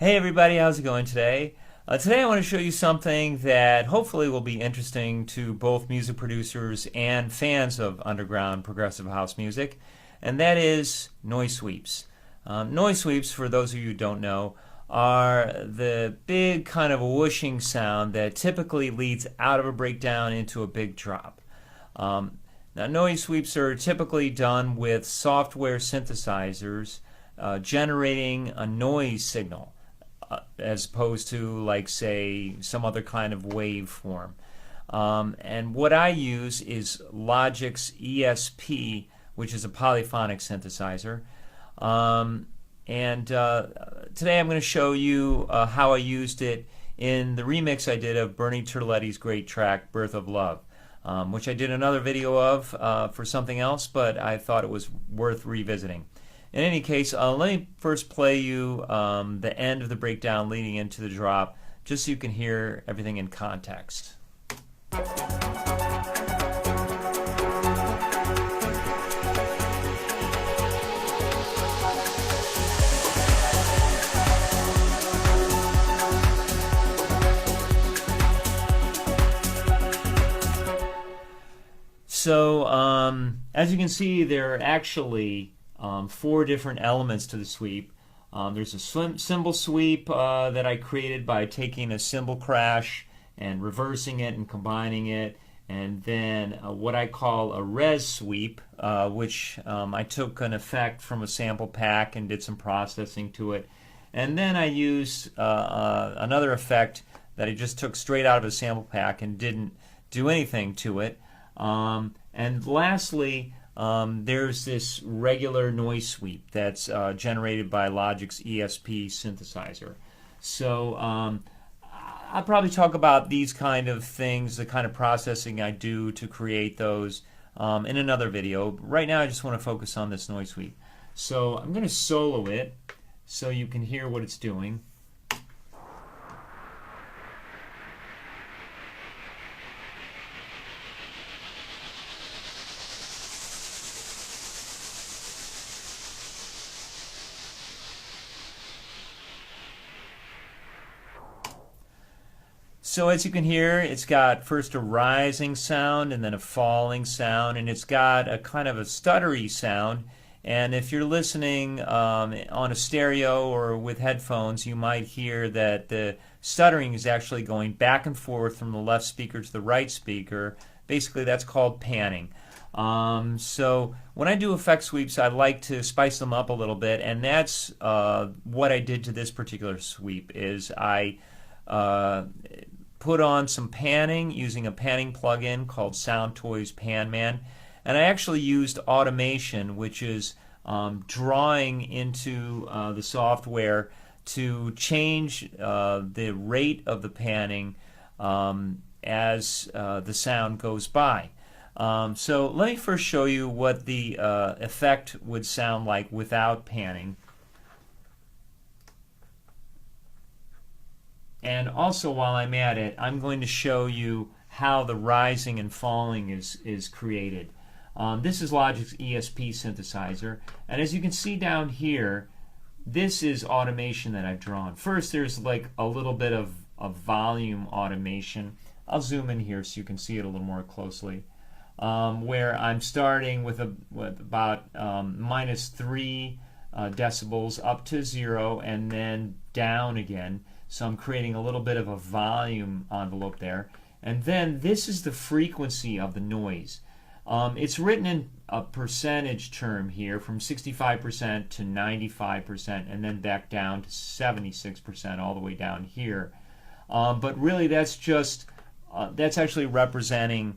Hey everybody, how's it going today? Today I want to show you something that hopefully will be interesting to both music producers and fans of underground progressive house music, and that is noise sweeps. Noise sweeps, for those of you who don't know, are the big kind of whooshing sound that typically leads out of a breakdown into a big drop. Now, noise sweeps are typically done with software synthesizers generating a noise signal, as opposed to, like, say, some other kind of waveform. And what I use is Logic's ESP, which is a polyphonic synthesizer. Today I'm going to show you how I used it in the remix I did of Bernie Terletti's great track, Birth of Love, which I did another video of for something else, but I thought it was worth revisiting. In any case, let me first play you the end of the breakdown leading into the drop, just so you can hear everything in context. So, as you can see, there are actually four different elements to the sweep. There's a cymbal sweep that I created by taking a cymbal crash and reversing it and combining it, and then what I call a res sweep, which I took an effect from a sample pack and did some processing to it, and then I used another effect that I just took straight out of a sample pack and didn't do anything to it. And lastly, there's this regular noise sweep that's generated by Logic's ESP synthesizer. So I'll probably talk about these kind of things, the kind of processing I do to create those in another video. Right now I just want to focus on this noise sweep. So I'm going to solo it so you can hear what it's doing. So as you can hear, it's got first a rising sound and then a falling sound, and it's got a kind of a stuttery sound. And if you're listening on a stereo or with headphones, you might hear that the stuttering is actually going back and forth from the left speaker to the right speaker. Basically, that's called panning. So when I do effect sweeps, I like to spice them up a little bit, and that's what I did to this particular sweep. Is I put on some panning using a panning plugin called SoundToys PanMan, and I actually used automation, which is drawing into the software to change the rate of the panning as the sound goes by. So let me first show you what the effect would sound like without panning. And also, while I'm at it, I'm going to show you how the rising and falling is created. This is Logic's ESP synthesizer, and as you can see down here, this is automation that I've drawn. First, there's like a little bit of volume automation. I'll zoom in here so you can see it a little more closely, where I'm starting with about -3 decibels up to 0 and then down again. So I'm creating a little bit of a volume envelope there. And then this is the frequency of the noise. It's written in a percentage term here, from 65% to 95%, and then back down to 76% all the way down here. But really that's just, that's actually representing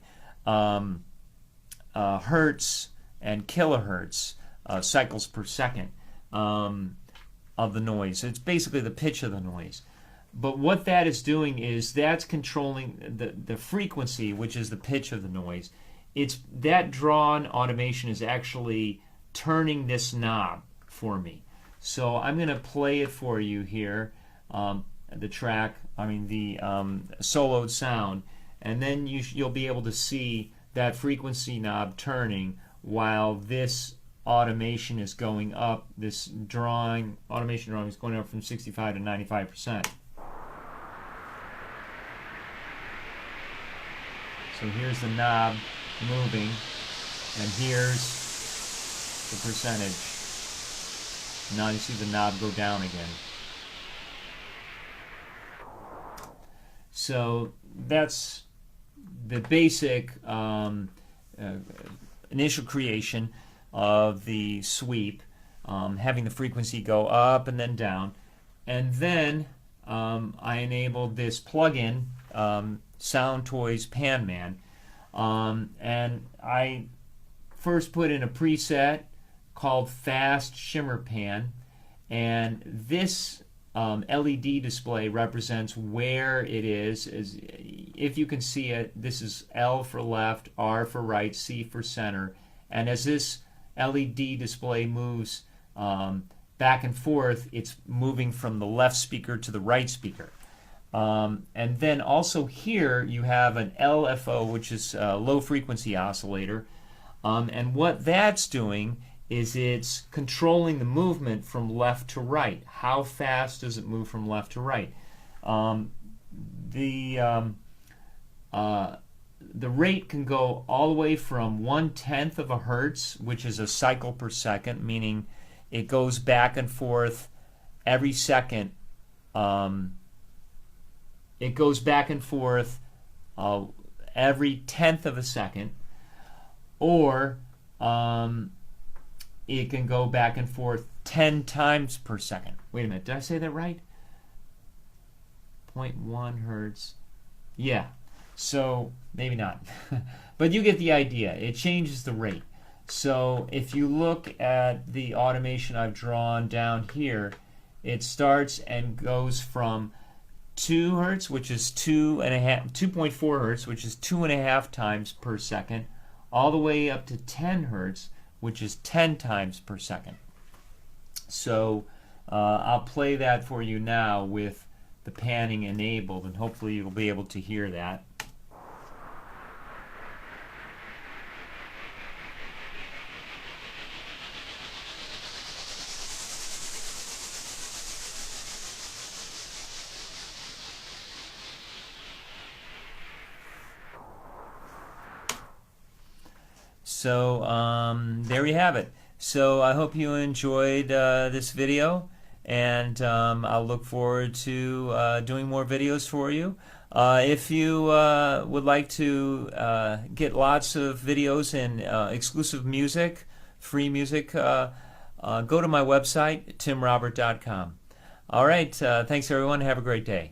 hertz and kilohertz, cycles per second of the noise. It's basically the pitch of the noise. But what that is doing is that's controlling the frequency, which is the pitch of the noise. It's that drawn automation is actually turning this knob for me. So I'm going to play it for you here, the track, the soloed sound, and then you'll be able to see that frequency knob turning while this automation is going up. This automation drawing is going up from 65 to 95%. So here's the knob moving, and here's the percentage. Now you see the knob go down again. So that's the basic initial creation of the sweep, having the frequency go up and then down. And then I enabled this plugin, SoundToys PanMan, and I first put in a preset called Fast Shimmer Pan, and this LED display represents where it is. If you can see it, this is L for left, R for right, C for center, and as this LED display moves back and forth, it's moving from the left speaker to the right speaker. And then also here you have an LFO, which is a low frequency oscillator, and what that's doing is it's controlling the movement from left to right. How fast does it move from left to right? The rate can go all the way from 1/10 of a hertz, which is a cycle per second, meaning it goes back and forth every second. It goes back and forth every 1/10 of a second, or it can go back and forth 10 times per second. Wait a minute, did I say that right? 0.1 hertz. Yeah, so maybe not. But you get the idea. It changes the rate. So if you look at the automation I've drawn down here, it starts and goes from 2 hertz, which is 2.4 hertz, which is 2.5 times per second, all the way up to 10 hertz, which is 10 times per second. So I'll play that for you now with the panning enabled, and hopefully you'll be able to hear that. So there you have it. So I hope you enjoyed this video, and I'll look forward to doing more videos for you. If you would like to get lots of videos and exclusive music, free music, go to my website, timrobert.com. All right, thanks everyone. Have a great day.